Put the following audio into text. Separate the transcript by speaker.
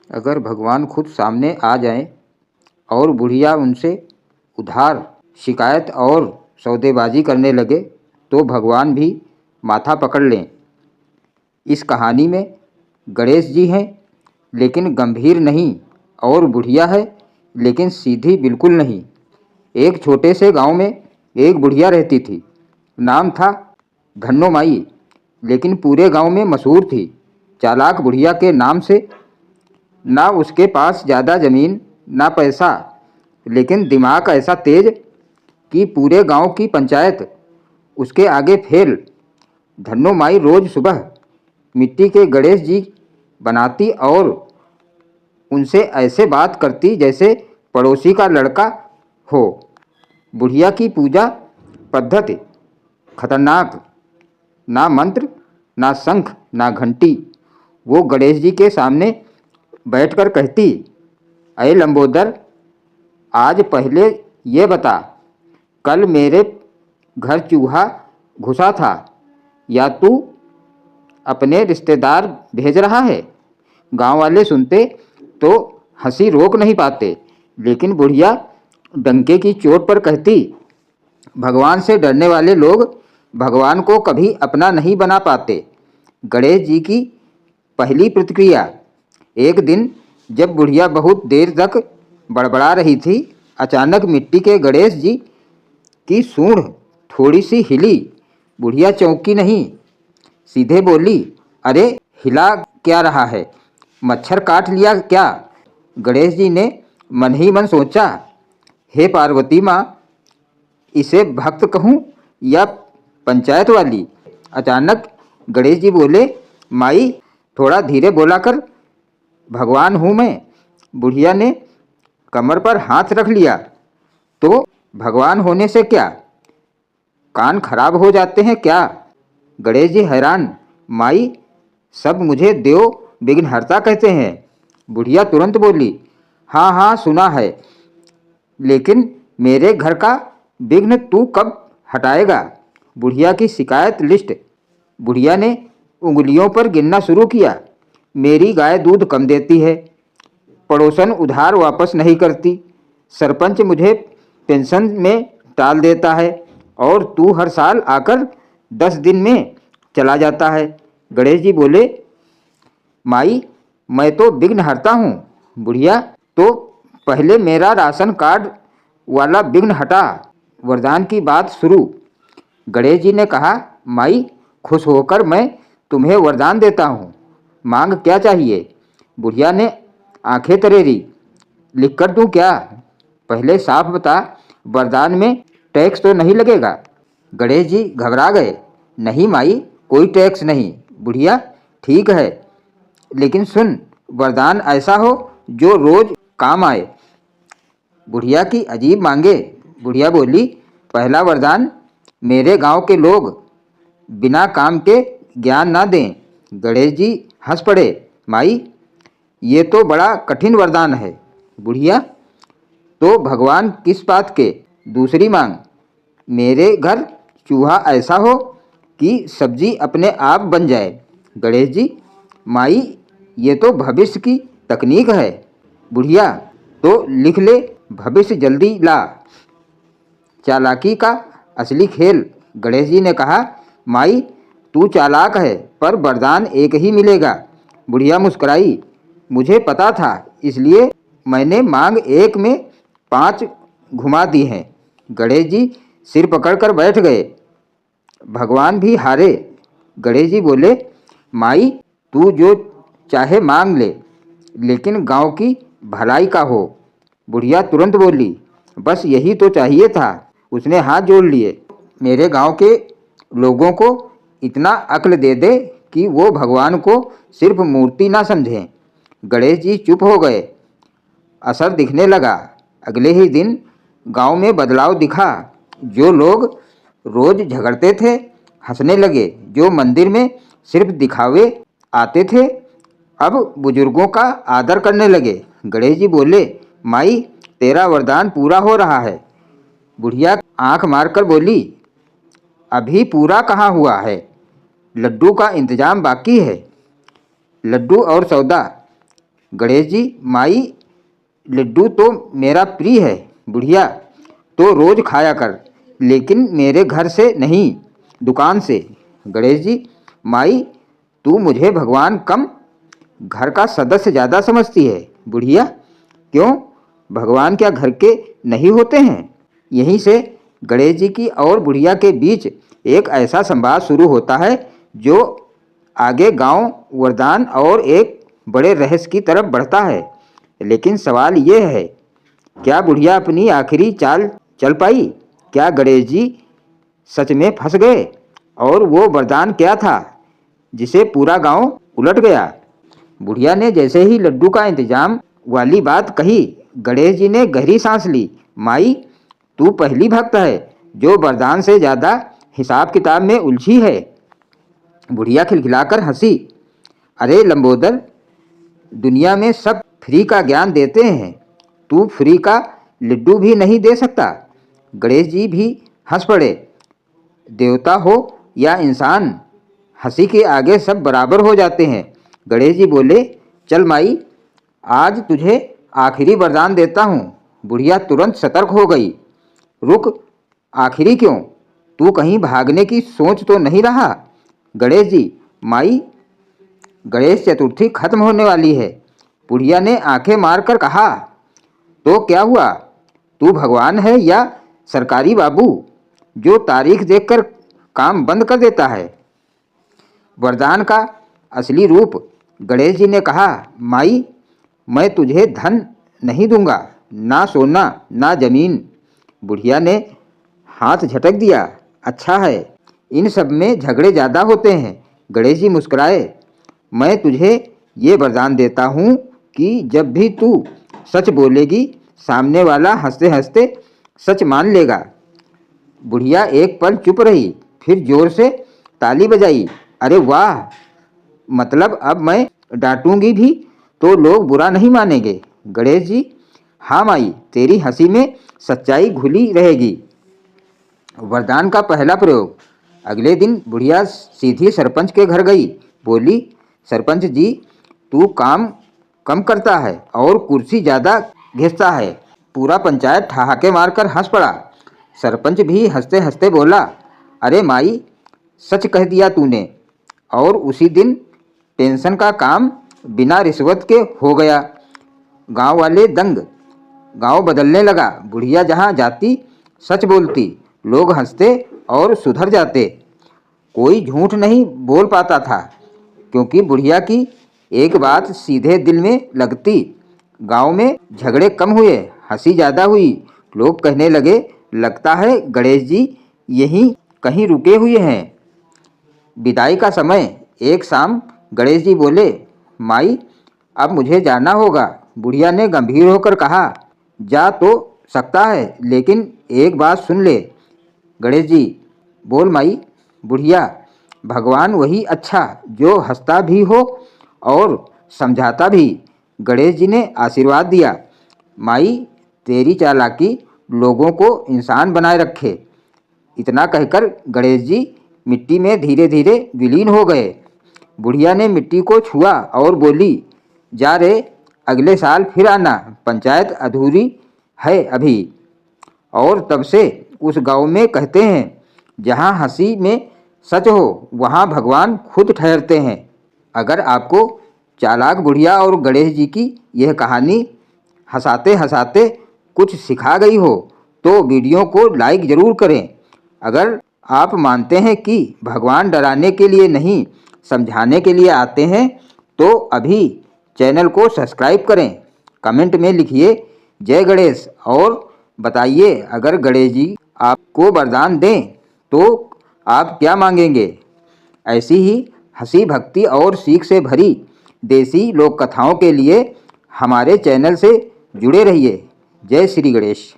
Speaker 1: अगर भगवान खुद सामने आ जाएं और बुढ़िया उनसे उधार शिकायत और सौदेबाजी करने लगे तो भगवान भी माथा पकड़ लें। इस कहानी में गणेश जी हैं लेकिन गंभीर नहीं और बुढ़िया है लेकिन सीधी बिल्कुल नहीं। एक छोटे से गांव में एक बुढ़िया रहती थी। नाम था धन्नो माई, लेकिन पूरे गांव में मशहूर थी। चालाक बुढ़िया के नाम से। ना उसके पास ज़्यादा ज़मीन ना पैसा, लेकिन दिमाग ऐसा तेज कि पूरे गांव की पंचायत उसके आगे फेल। धन्नो माई रोज़ सुबह मिट्टी के गणेश जी बनाती और उनसे ऐसे बात करती जैसे पड़ोसी का लड़का हो। बुढ़िया की पूजा पद्धति खतरनाक। ना मंत्र ना शंख ना घंटी। वो गणेश जी के सामने बैठकर कहती, अरे लंबोदर, आज पहले ये बता, कल मेरे घर चूहा घुसा था या तू अपने रिश्तेदार भेज रहा है। गांव वाले सुनते तो हंसी रोक नहीं पाते, लेकिन बुढ़िया डंके की चोट पर कहती, भगवान से डरने वाले लोग भगवान को कभी अपना नहीं बना पाते। गणेश जी की पहली प्रतिक्रिया। एक दिन जब बुढ़िया बहुत देर तक बड़बड़ा रही थी, अचानक मिट्टी के गणेश जी की सूंड थोड़ी सी हिली। बुढ़िया चौंकी नहीं, सीधे बोली, अरे हिला क्या रहा है, मच्छर काट लिया क्या। गणेश जी ने मन ही मन सोचा, हे पार्वती माँ, इसे भक्त कहूँ या पंचायत वाली। अचानक गणेश जी बोले, माई थोड़ा धीरे बोला कर, भगवान हूँ मैं। बुढ़िया ने कमर पर हाथ रख लिया, तो भगवान होने से क्या, कान खराब हो जाते हैं क्या। गणेश जी हैरान, माई सब मुझे देव विघ्नहर्ता कहते हैं। बुढ़िया तुरंत बोली, हाँ हाँ सुना है, लेकिन मेरे घर का विघ्न तू कब हटाएगा। बुढ़िया की शिकायत लिस्ट। बुढ़िया ने उंगलियों पर गिनना शुरू किया। मेरी गाय दूध कम देती है, पड़ोसन उधार वापस नहीं करती, सरपंच मुझे पेंशन में टाल देता है और तू हर साल आकर 10 दिन में चला जाता है। गणेश जी बोले, माई मैं तो विघ्नहर्ता हूँ। बुढ़िया, तो पहले मेरा राशन कार्ड वाला विघ्न हटा। वरदान की बात शुरू। गणेश जी ने कहा, माई खुश होकर मैं तुम्हें वरदान देता हूँ, मांग क्या चाहिए। बुढ़िया ने आंखें तरेरी, लिख कर दूँ क्या। पहले साफ बता, वरदान में टैक्स तो नहीं लगेगा। गणेश जी घबरा गए, नहीं माई कोई टैक्स नहीं। बुढ़िया, ठीक है, लेकिन सुन, वरदान ऐसा हो जो रोज काम आए। बुढ़िया की अजीब मांगे। बुढ़िया बोली, पहला वरदान, मेरे गांव के लोग बिना काम के ज्ञान ना दें। गणेश जी हंस पड़े, माई ये तो बड़ा कठिन वरदान है। बुढ़िया, तो भगवान किस बात के। दूसरी मांग, मेरे घर चूहा ऐसा हो कि सब्जी अपने आप बन जाए। गणेश जी, माई ये तो भविष्य की तकनीक है। बुढ़िया, तो लिख ले, भविष्य जल्दी ला। चालाकी का असली खेल। गणेश जी ने कहा, माई तू चालाक है पर वरदान एक ही मिलेगा। बुढ़िया मुस्कुराई, मुझे पता था, इसलिए मैंने मांग एक में 5 घुमा दी हैं। गणेश जी सिर पकड़कर बैठ गए। भगवान भी हारे। गणेश जी बोले, माई तू जो चाहे मांग ले, लेकिन गांव की भलाई का हो। बुढ़िया तुरंत बोली, बस यही तो चाहिए था। उसने हाथ जोड़ लिए, मेरे गांव के लोगों को इतना अक्ल दे दे कि वो भगवान को सिर्फ मूर्ति ना समझें। गणेश जी चुप हो गए। असर दिखने लगा। अगले ही दिन गांव में बदलाव दिखा। जो लोग रोज झगड़ते थे हंसने लगे, जो मंदिर में सिर्फ दिखावे आते थे अब बुजुर्गों का आदर करने लगे। गणेश जी बोले, माई तेरा वरदान पूरा हो रहा है। बुढ़िया आंख मारकर बोली, अभी पूरा कहाँ हुआ है, लड्डू का इंतजाम बाकी है। लड्डू और सौदा। गणेश जी, माई लड्डू तो मेरा प्रिय है, बुढ़िया तो रोज खाया कर, लेकिन मेरे घर से नहीं, दुकान से। गणेश जी, माई तू मुझे भगवान कम, घर का सदस्य ज़्यादा समझती है। बुढ़िया, क्यों, भगवान क्या घर के नहीं होते हैं? यहीं से गणेश जी की और बुढ़िया के बीच एक ऐसा संवाद शुरू होता है जो आगे गांव, वरदान और एक बड़े रहस्य की तरफ बढ़ता है। लेकिन सवाल ये है, क्या बुढ़िया अपनी आखिरी चाल चल पाई? क्या गणेश जी सच में फंस गए? और वो वरदान क्या था जिसे पूरा गांव उलट गया? बुढ़िया ने जैसे ही लड्डू का इंतजाम वाली बात कही, गणेश जी ने गहरी सांस ली। माई, तू पहली भक्त है जो वरदान से ज़्यादा हिसाब किताब में उलझी है। बुढ़िया खिलखिलाकर हंसी। अरे लंबोदर, दुनिया में सब फ्री का ज्ञान देते हैं, तू फ्री का लड्डू भी नहीं दे सकता। गणेश जी भी हंस पड़े। देवता हो या इंसान, हंसी के आगे सब बराबर हो जाते हैं। गणेश जी बोले, चल माई, आज तुझे आखिरी वरदान देता हूँ। बुढ़िया तुरंत सतर्क हो गई। रुक, आखिरी क्यों? तू कहीं भागने की सोच तो नहीं रहा? गणेश जी, माई गणेश चतुर्थी खत्म होने वाली है। बुढ़िया ने आंखें मारकर कहा, तो क्या हुआ? तू भगवान है या सरकारी बाबू जो तारीख देखकर काम बंद कर देता है? वरदान का असली रूप। गणेश जी ने कहा, माई मैं तुझे धन नहीं दूंगा, ना सोना ना जमीन। बुढ़िया ने हाथ झटक दिया। अच्छा है, इन सब में झगड़े ज़्यादा होते हैं। गणेश जी मुस्कुराए। मैं तुझे ये वरदान देता हूँ कि जब भी तू सच बोलेगी, सामने वाला हंसते हंसते सच मान लेगा। बुढ़िया एक पल चुप रही, फिर जोर से ताली बजाई। अरे वाह, मतलब अब मैं डांटूंगी भी तो लोग बुरा नहीं मानेंगे। गणेश जी, हाँ माई, तेरी हंसी में सच्चाई घुली रहेगी। वरदान का पहला प्रयोग। अगले दिन बुढ़िया सीधी सरपंच के घर गई। बोली, सरपंच जी, तू काम कम करता है और कुर्सी ज़्यादा घिसता है। पूरा पंचायत ठहाके मारकर हंस पड़ा। सरपंच भी हंसते हंसते बोला, अरे माई, सच कह दिया तूने। और उसी दिन पेंशन का काम बिना रिश्वत के हो गया। गांव वाले दंग। गांव बदलने लगा। बुढ़िया जहां जाती सच बोलती, लोग हंसते और सुधर जाते। कोई झूठ नहीं बोल पाता था, क्योंकि बुढ़िया की एक बात सीधे दिल में लगती। गांव में झगड़े कम हुए, हंसी ज़्यादा हुई। लोग कहने लगे, लगता है गणेश जी यहीं कहीं रुके हुए हैं। विदाई का समय। एक शाम गणेश जी बोले, माई अब मुझे जाना होगा। बुढ़िया ने गंभीर होकर कहा, जा तो सकता है, लेकिन एक बात सुन ले। गणेश जी, बोल माई। बुढ़िया, भगवान वही अच्छा जो हंसता भी हो और समझाता भी। गणेश जी ने आशीर्वाद दिया। माई तेरी चालाकी लोगों को इंसान बनाए रखे। इतना कहकर गणेश जी मिट्टी में धीरे धीरे विलीन हो गए। बुढ़िया ने मिट्टी को छुआ और बोली, जा रे, अगले साल फिर आना, पंचायत अधूरी है अभी। और तब से उस गांव में कहते हैं, जहां हंसी में सच हो वहां भगवान खुद ठहरते हैं। अगर आपको चालाक बुढ़िया और गणेश जी की यह कहानी हंसाते हंसाते कुछ सिखा गई हो तो वीडियो को लाइक ज़रूर करें। अगर आप मानते हैं कि भगवान डराने के लिए नहीं, समझाने के लिए आते हैं, तो अभी चैनल को सब्सक्राइब करें। कमेंट में लिखिए जय गणेश और बताइए, अगर गणेश जी आपको वरदान दें तो आप क्या मांगेंगे। ऐसी ही हंसी, भक्ति और सीख से भरी देसी लोक कथाओं के लिए हमारे चैनल से जुड़े रहिए। जय श्री गणेश।